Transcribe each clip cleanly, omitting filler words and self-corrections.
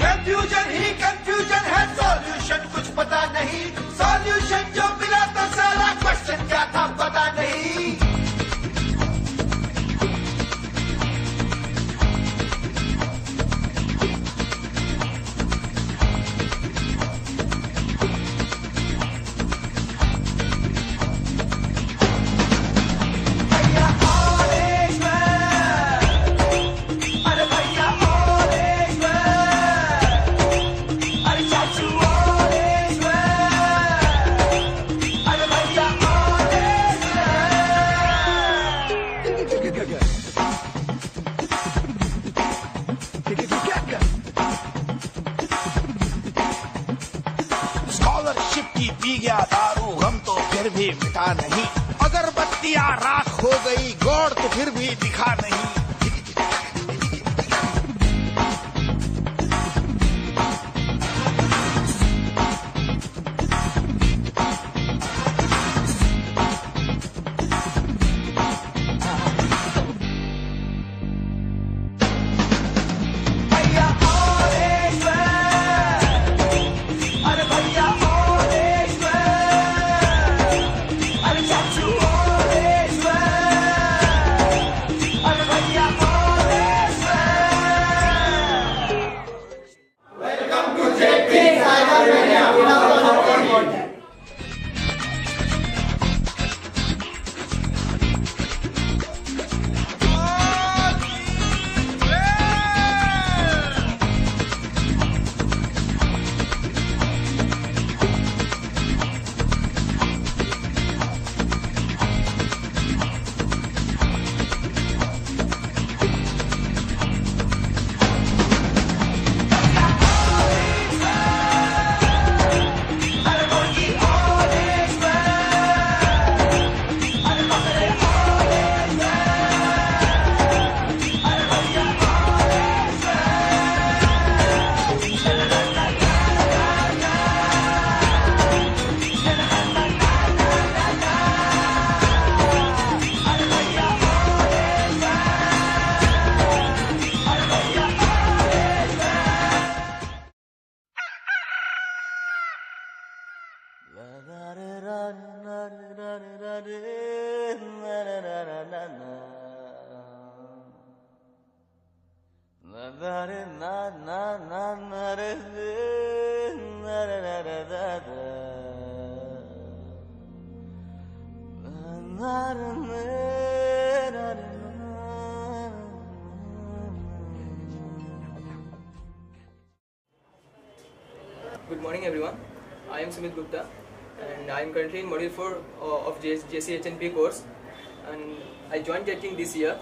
Confusion ही confusion है, solution कुछ पता नहीं। सॉल्यूशन जो मिला तो सारा क्वेश्चन क्या था पता नहीं। स्कॉलरशिप की पी गया दारू, हम तो फिर भी मिटा नहीं। अगरबत्तियां राख हो गई, गॉड तो फिर भी दिखा नहीं। Good morning everyone. I am Sumit Gupta and I am currently in Module 4 of JCHNP course, and I joined JetKing this year.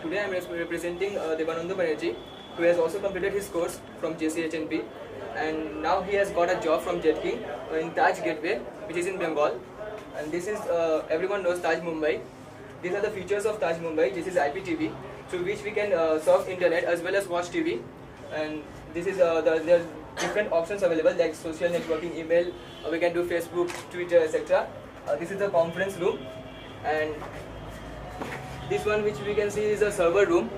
Today I am representing Devananda Banerjee, who has also completed his course from JCHNP, and now he has got a job from JetKing in Taj Gateway, which is in Bengal. And this is, everyone knows Taj Mumbai. These are the features of Taj Mumbai. This is IPTV, through which we can surf internet as well as watch TV. And this is there are different options available, like social networking, email. We can do Facebook, Twitter, etc. This is the conference room, and this one which we can see is a server room.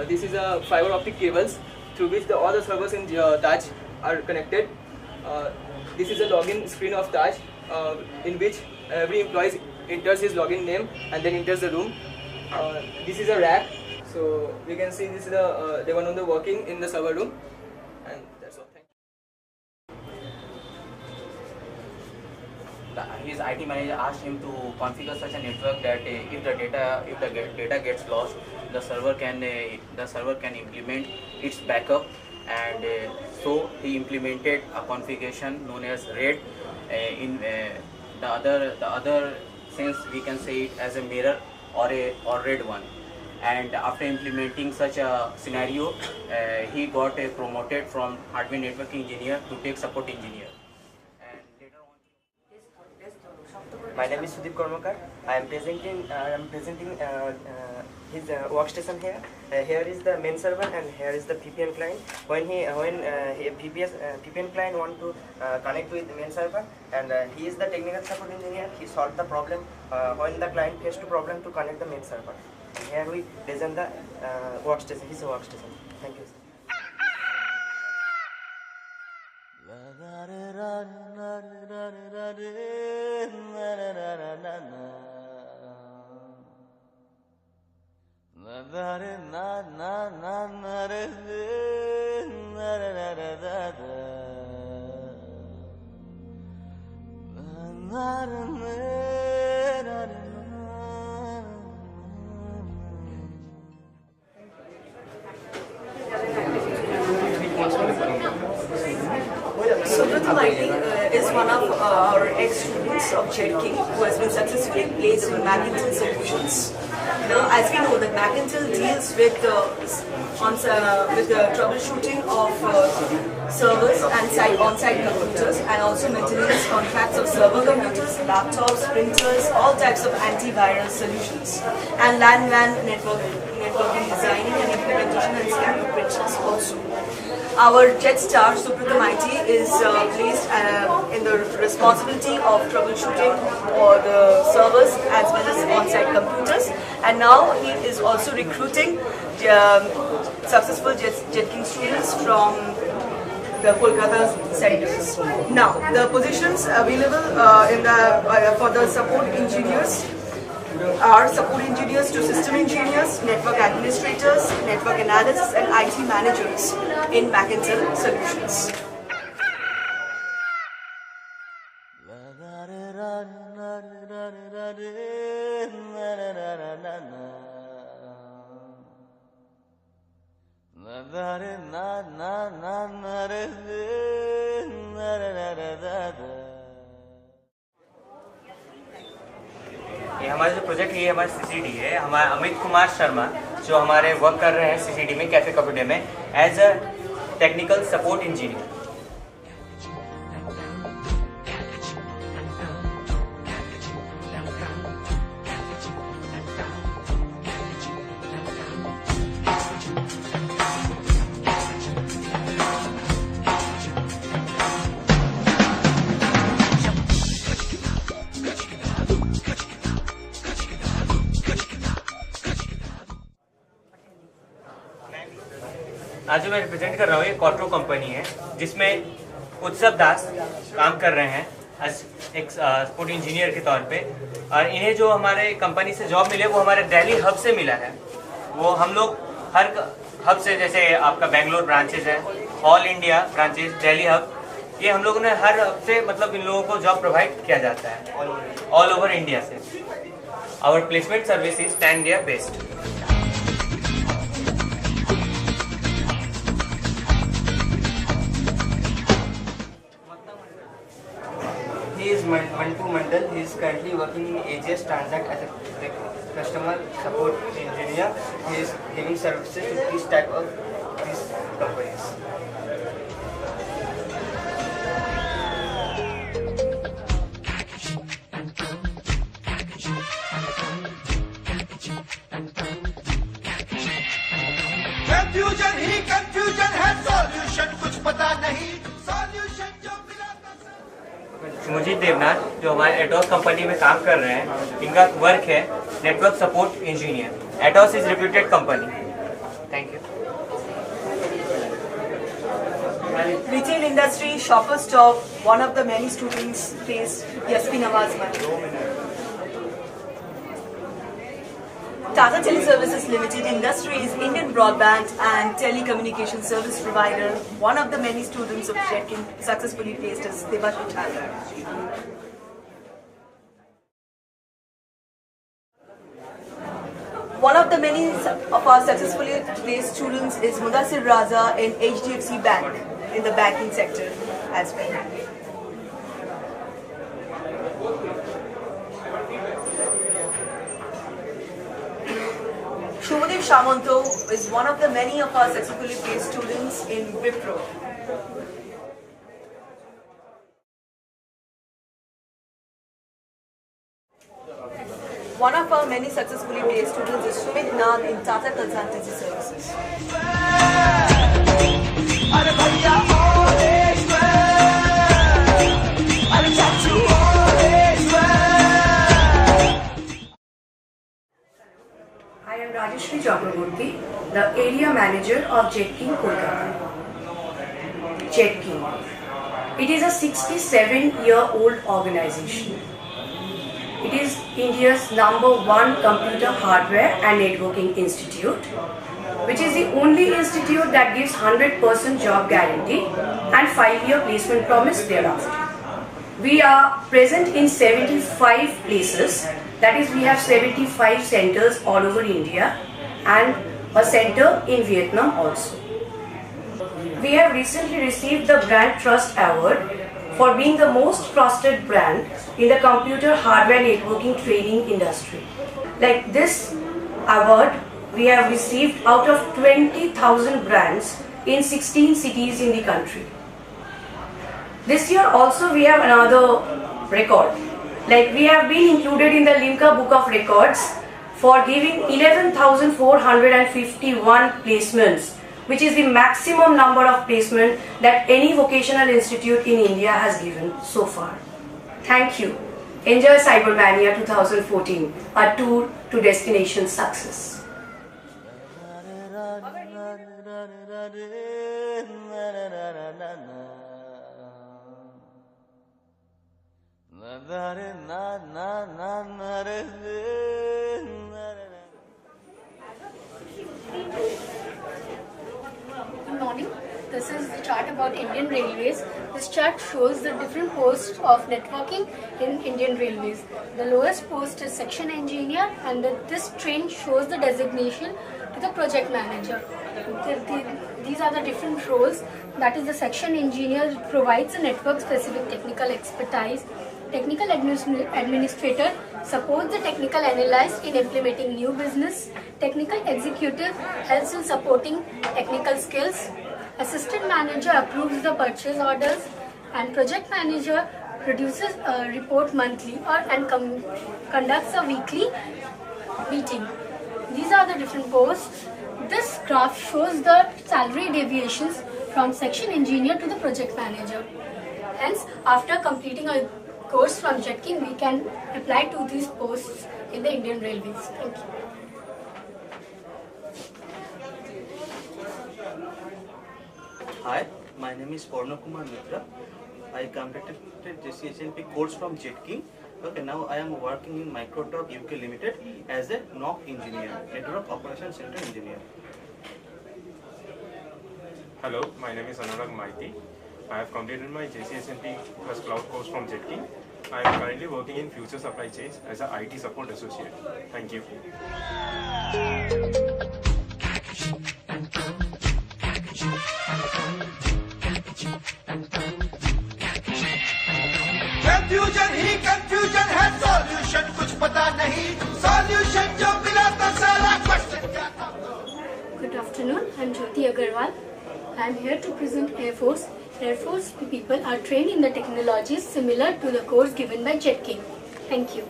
This is a fiber optic cables through which all the servers in Taj are connected. This is a login screen of Taj, in which every employee enters his login name and then enters the room. This is a rack, so we can see this is the Devananda working in the server room, and that's all. Thank you. His IT manager asked him to configure such a network that if the data gets lost, the server can implement its backup, and so he implemented a configuration known as RAID. In the other sense, we can say it as a mirror or RAID one. And after implementing such a scenario, he got promoted from hardware network engineer to tech support engineer. And later on, my name is Sudeep Kormakar. I am presenting his workstation here. Here is the main server and here is the VPN client. When VPN client want to connect with the main server, and he is the technical support engineer, he solved the problem when the client faced a problem to connect the main server. And here we design the workstation, his workstation. Thank you, sir. Subrata Maiti is one of our ex-students of JetKing who has been successfully placed in Macintel Solutions. Now, as we know that Macintel deals with the troubleshooting of servers and on-site computers, and also maintenance contracts of server computers, laptops, printers, all types of antivirus solutions, and LAN-WAN networking designing and implementation and scanning printers also. Our Jetstar Subrata Maiti is placed in the responsibility of troubleshooting for the servers as well as on-site computers, and now he is also recruiting successful JetKing students from the Kolkata centers. Now, the positions available for the support engineers are support engineers to system engineers, network administrators, network analysts, and IT managers in Macintel Solutions. ये हमारा जो project है, ये हमारा CCD है. हमारा अमित कुमार शर्मा जो हमारे वर्क कर रहे हैं CCD में, कैफे कंप्यूटर में, as a technical support engineer. आज जो मैं रिप्रेजेंट कर रहा हूँ, ये क्वाट्रो कंपनी है जिसमें उत्सव दास काम कर रहे हैं एज एक सपोर्ट इंजीनियर के तौर पे. और इन्हें जो हमारे कंपनी से जॉब मिले वो हमारे दिल्ली हब से मिला है. वो हम लोग हर हब से, जैसे आपका बेंगलोर ब्रांचेज है, all India branches, Delhi hub, ये हम लोगों ने हर हब से मतलब इन लोगों को जॉब प्रोवाइड किया जाता है ऑल ओवर इंडिया से. Our placement service is 10 year based. He is is currently working in AGS Transact as a customer support engineer. He is giving services to these type of these companies. Confusion he confusion है, solution कुछ पता नहीं, solution जो मिला सुमजीत देवनाथ जो हमारे एटॉस company में काम कर रहे हैं, इनका वर्क है network support engineer. Atos is reputed company. Thank you. Retail industry, Shoppers Stop, one of the many students faced Yasmin Nawaz Mani. Tata Teleservices Limited Industries, Indian broadband and telecommunication service provider, one of the many students of Jetkin successfully placed as Debash Thaler. One of the many of our successfully placed students is Mudassir Raza in HDFC Bank in the banking sector as well. Shubhadev Shamanto is one of the many of our successfully placed students in Wipro. One of our many successfully placed students is Sumit Nag in Tata Consultancy Services. अरे भैया अरे चाचू I am Rajeshri Chakraborty, the area manager of Jetkin Kolkata. Jetkin. It is a 67-year-old organization. It is India's #1 computer hardware and networking institute, which is the only institute that gives 100% job guarantee and 5-year placement promise thereafter. We are present in 75 places, that is we have 75 centers all over India and a center in Vietnam also. We have recently received the Brand Trust Award for being the most trusted brand in the computer hardware networking training industry. Like this award we have received out of 20,000 brands in 16 cities in the country. This year also we have another record. Like we have been included in the Limca Book of Records for giving 11,451 placements, which is the maximum number of placement that any vocational institute in India has given so far. Thank you. Enjoy Cybermania 2014, a tour to destination success. Good morning. This is the chart about Indian Railways. This chart shows the different posts of networking in Indian Railways. The lowest post is section engineer, and this train shows the designation to the project manager. These are the different roles. That is, the section engineer provides the network specific technical expertise. Technical administrator supports the technical analyst in implementing new business. Technical executive helps in supporting technical skills. Assistant manager approves the purchase orders, and project manager produces a report monthly and conducts a weekly meeting. These are the different posts. This graph shows the salary deviations from section engineer to the project manager. Hence, after completing a course from Jetkin, we can apply to these posts in the Indian Railways. Thank you. Hi, my name is Porno Kumar Mitra. I completed JCHNP course from Jetkin. Okay, now I am working in Microtalk UK Limited as a NOC engineer, Network Operations Center engineer. Hello, my name is Anurag Maiti. I have completed my JCSNP plus cloud course from Jetkin. I am currently working in Future Supply Chains as an IT support associate. Thank you. Confusion he confusion है, पता नहीं solution जो मिला तो सारा question क्या था. Good afternoon, I'm Jyoti Agarwal. I'm here to present Air Force. Air Force people are trained in the technologies similar to the course given by Jet King. Thank you.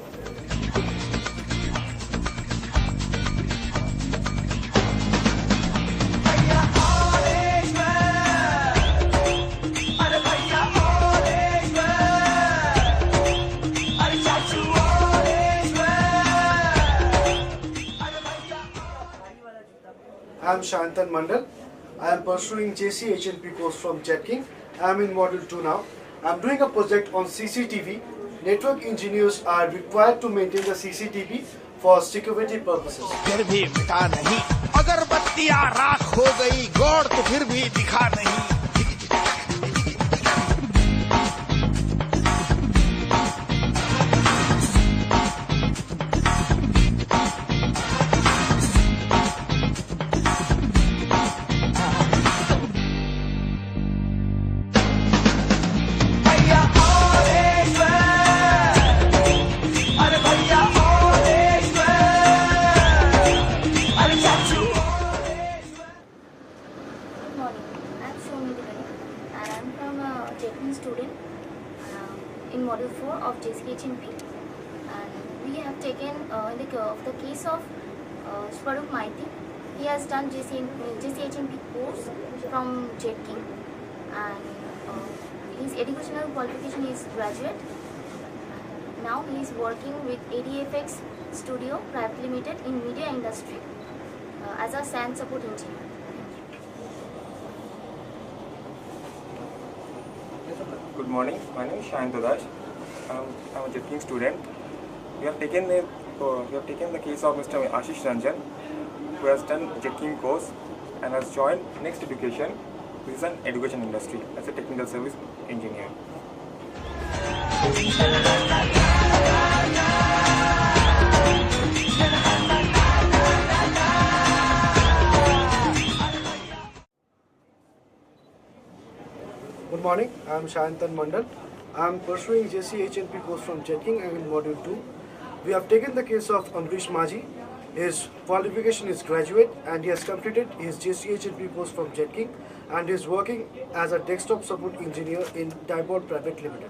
I am Shantan Mandal. I am pursuing JCHNP course from Jet King. I am in module 2 now. I am doing a project on CCTV. Network engineers are required to maintain the CCTV for security purposes. फिर भी मिटा नहीं, अगर बत्तियां राख हो गई, गौर तो फिर भी दिखा नहीं. In module 4 of JCHNP, and we have taken the case of Swarup Maiti. He has done JCHNP course from Jet King, and his educational qualification is graduate. Now he is working with ADFX Studio Private Limited in media industry as a SAN support engineer. Good morning, my name is Shayan Dadash. I'm a Jet King student. We have taken the case of Mr. Ashish Ranjan, who has done Jet King course and has joined Next Education, which is an education industry, as a technical service engineer. Good morning, I am Shantan Mandal. I am pursuing JCHNP course from Jet King. I am in module 2. We have taken the case of Amrish Maji. His qualification is graduate and he has completed his JCHNP course from Jet King and is working as a desktop support engineer in Diebold Private Limited.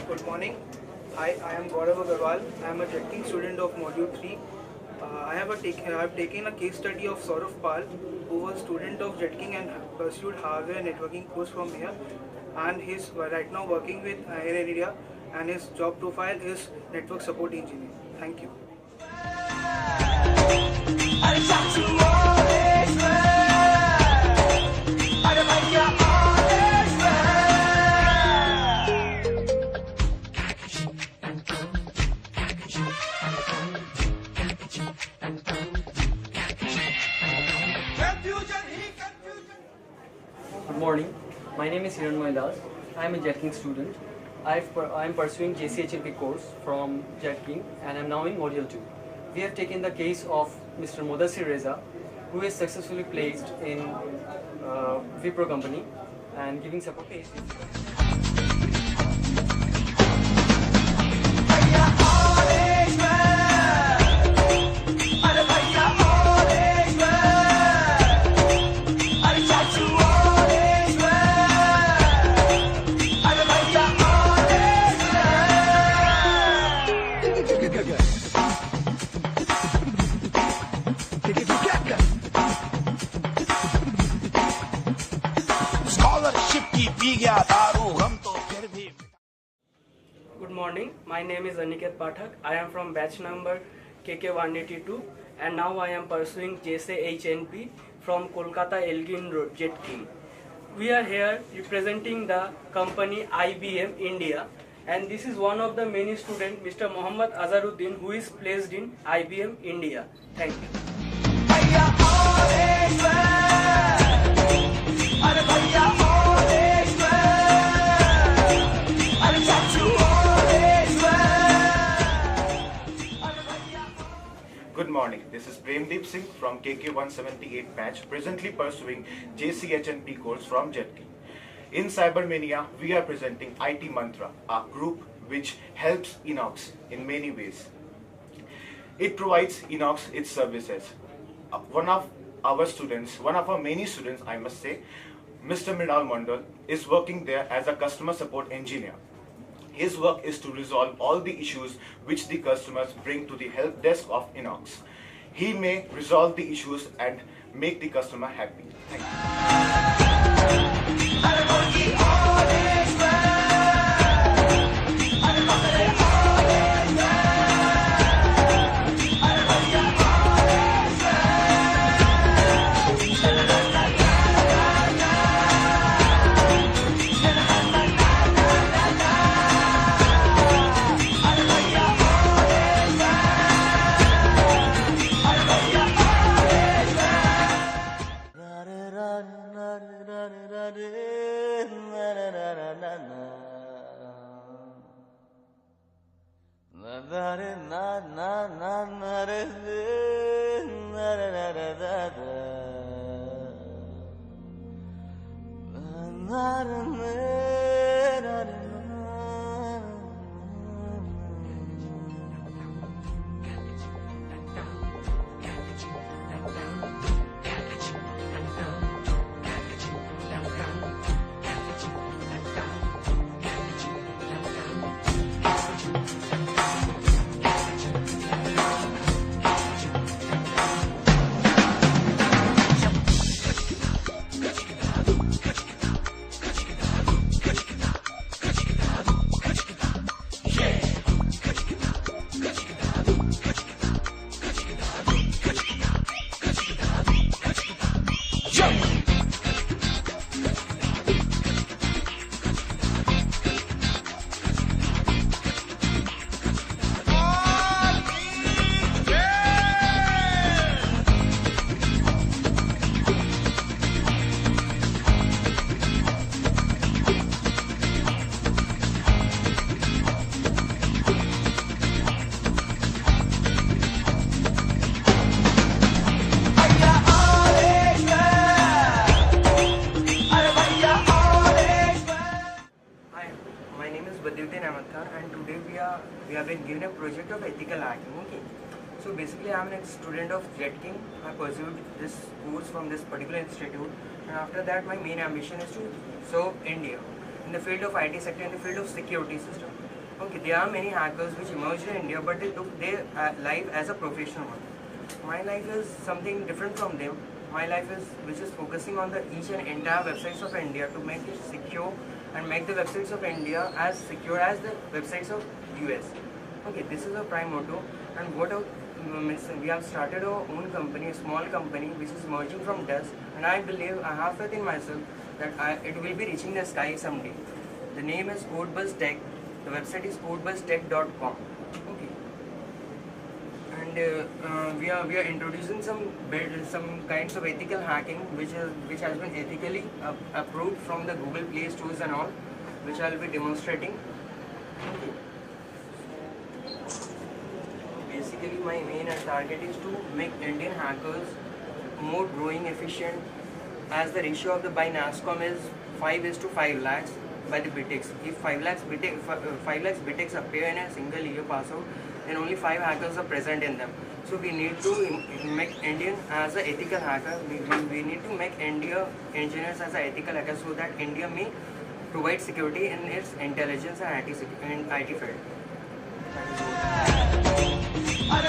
Good morning. Hi, I am Gaurav Agarwal. I am a Jet King student of Module 3. I have taken a case study of Saurav Pal, who was student of Jet King and pursued hardware networking course from here. And he is right now working with Air India, and his job profile is network support engineer. Thank you. Good morning. My name is Hiranmoy Das. I am a Jet King student. I am pursuing JCHNP course from Jet King and I am now in Module 2. We have taken the case of Mr. Mudassir Reza, who is successfully placed in Wipro company and giving support to HDFC. P गया दारू हम तो फिर भी। Good morning, my name is Aniket Pathak. I am from batch number KK182 and now I am pursuing JCHNP from Kolkata Elgin Road, Jet King. We are here representing the company IBM India and this is one of the many students, Mr. Mohammad Azharuddin, who is placed in IBM India. Thank you. Good morning, this is Premdeep Singh from KK178 batch, presently pursuing JCHNP course from Jet King. In Cybermania, we are presenting IT Mantra, a group which helps Inox in many ways. It provides Inox its services. One of our many students, I must say, Mr. Mridal Mandal, is working there as a customer support engineer. His work is to resolve all the issues which the customers bring to the help desk of Inox. He may resolve the issues and make the customer happy. Thank we have been given a project of ethical hacking. Okay, so basically I am a student of Jet King. I pursued this course from this particular institute, and after that my main ambition is to serve India in the field of IT sector, in the field of security system. Okay, there are many hackers which emerged in India, but they took their life as a professional one. My life is something different from them. My life is which is focusing on the each and entire websites of India to make it secure and make the websites of India as secure as the websites of US. Okay, this is our prime motto, and what we have started our own company, a small company which is emerging from dust, and I believe, I have faith in myself that it will be reaching the sky someday. The name is CodeBuzz Tech. The website is codebuzztech.com. Okay, and we are introducing some kinds of ethical hacking which has been ethically approved from the Google Play stores and all, which I will be demonstrating. Okay. Basically, my main target is to make Indian hackers more growing efficient, as the ratio of the by NASSCOM is 5:5 lakhs by the BTEX. If 5 lakhs BTEX appear in a single year pass out, then only 5 hackers are present in them. So we need to make Indian as an ethical hacker. We need to make India engineers as an ethical hacker, so that India may provide security in its intelligence and IT field. Are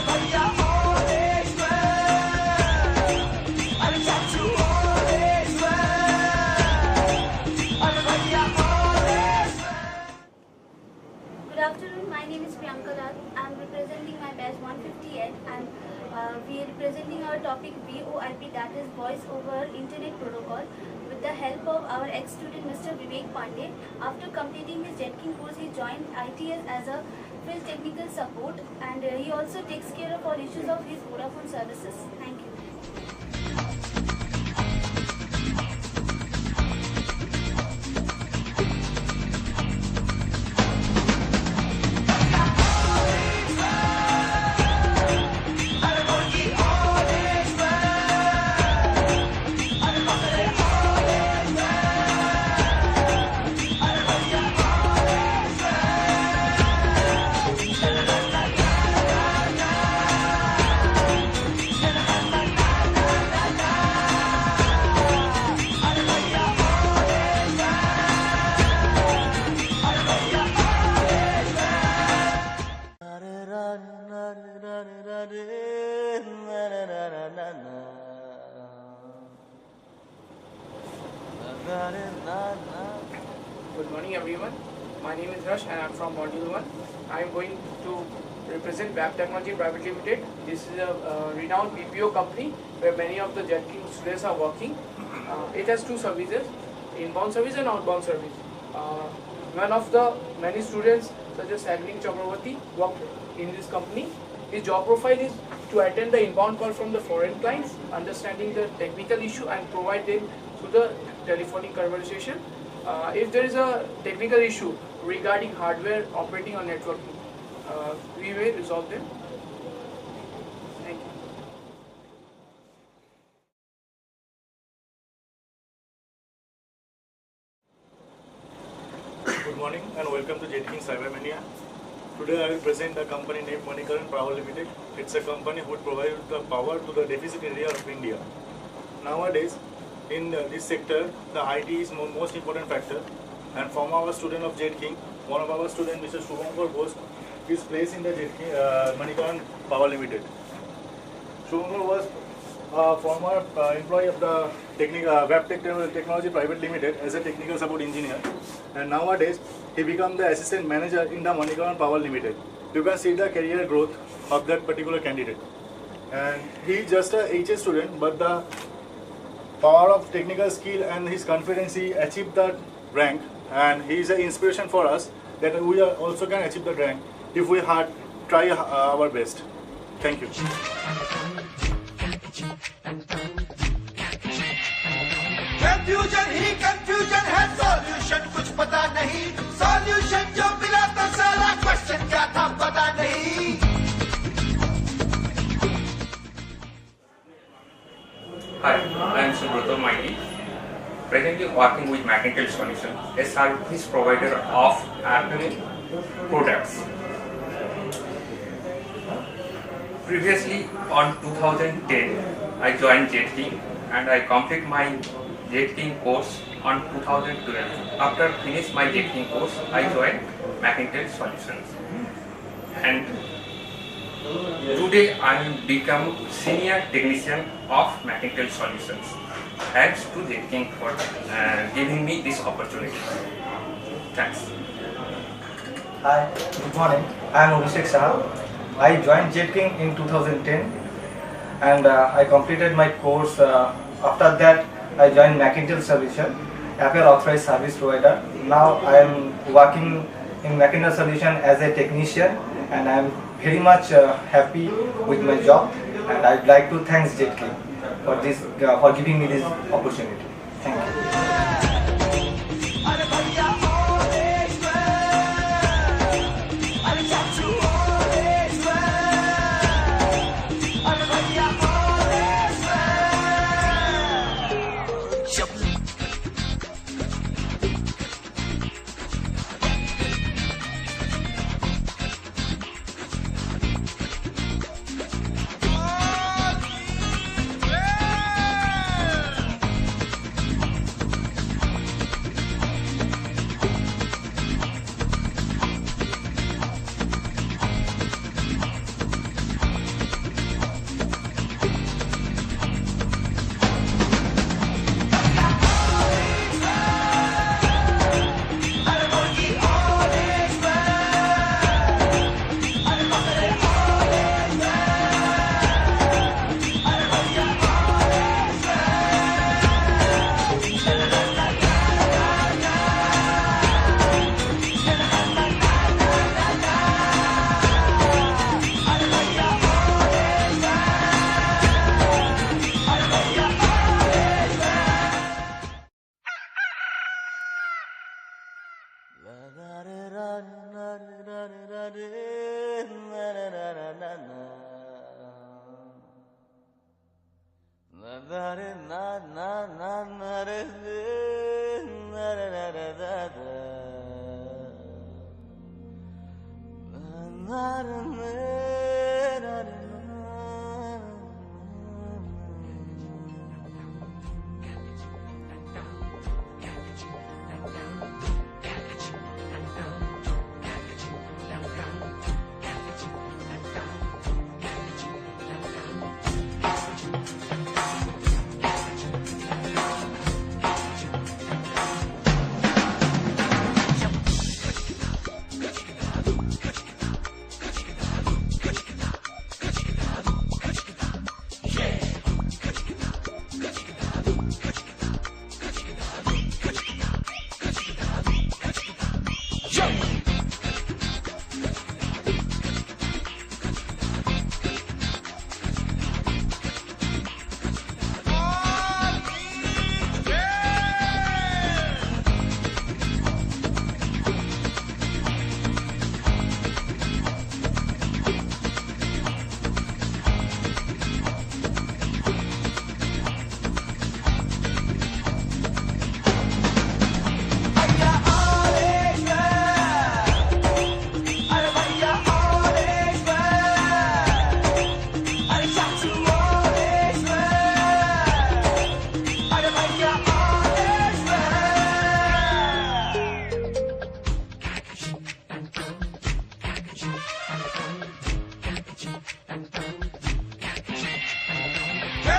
Shankar. I am representing my batch 158 and we are representing our topic VoIP, that is Voice over Internet Protocol, with the help of our ex-student Mr. Vivek Pandey. After completing his JETKIN course, he joined ITS as a field technical support, and he also takes care of all issues of his Vodafone services. Thank you. Good morning everyone. My name is Harsh and I am from Module 1. I am going to represent Web Technology Private Limited. This is a renowned BPO company where many of the JETKIN students are working. It has two services, inbound service and outbound service. One of the many students such as Agni Chakravarti work in this company. His job profile is to attend the inbound call from the foreign clients, understanding the technical issue and provide them through the telephonic conversation. If there is a technical issue regarding hardware operating on networking, we will resolve them. Thank you. Good morning and welcome to JETKIN Cybermania. Today I will present a company named Manikaran Power Limited. It's a company who provides the power to the deficit area of India. Nowadays, in this sector, the IT is most important factor. And from our student of JETKIN, one of our students, Mr. Shubhankar Bose, is placed in the Manikaran Power Limited. Shubhankar was a former employee of the Web Technology Private Limited as a technical support engineer. And nowadays, he became the assistant manager in the Manikaran Power Limited. You can see the career growth of that particular candidate. And he is just a HS student, but the power of technical skill and his confidence, he achieved that rank, and he is an inspiration for us that we also can achieve that rank if we try our best. Thank you. Confusion he confusion है, solution कुछ पता नहीं, solution जो मिला तो सारा question क्या था पता नहीं. Hi, I am Subrata Maiti, presently working with Macintel Solutions, a service provider of Apple products. Previously, on 2010, I joined JETKIN and I completed my JETKIN course on 2012. After finish my JETKIN course, I joined Macintel Solutions. And today I am become senior technician of Macintel Solutions. Thanks to JETKIN for giving me this opportunity. Thanks. Hi, good morning. I am Abhishek Shah. I joined JETKIN in 2010 and I completed my course. After that, I joined Macintel Solutions, Apple authorized service provider. Now I am working in Macintel Solutions as a technician, and I am very much happy with my job, and I would like to thank JETKIN for giving me this opportunity. Thank you.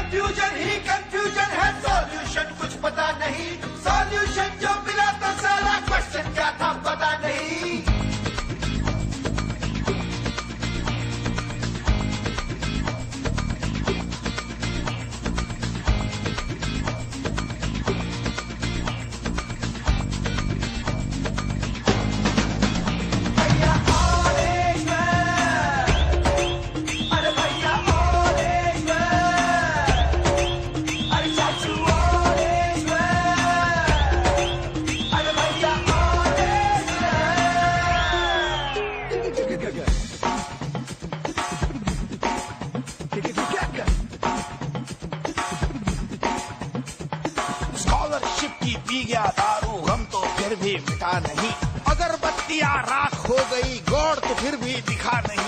Confusion he confusion है, solution कुछ पता नहीं, solution जो मिला तो सारा question क्या था पता नहीं। स्कॉलरशिप की पी गया दारू, हम तो फिर भी मिटा नहीं, अगर बत्तियां राख हो गई, गॉड तो फिर भी दिखा नहीं।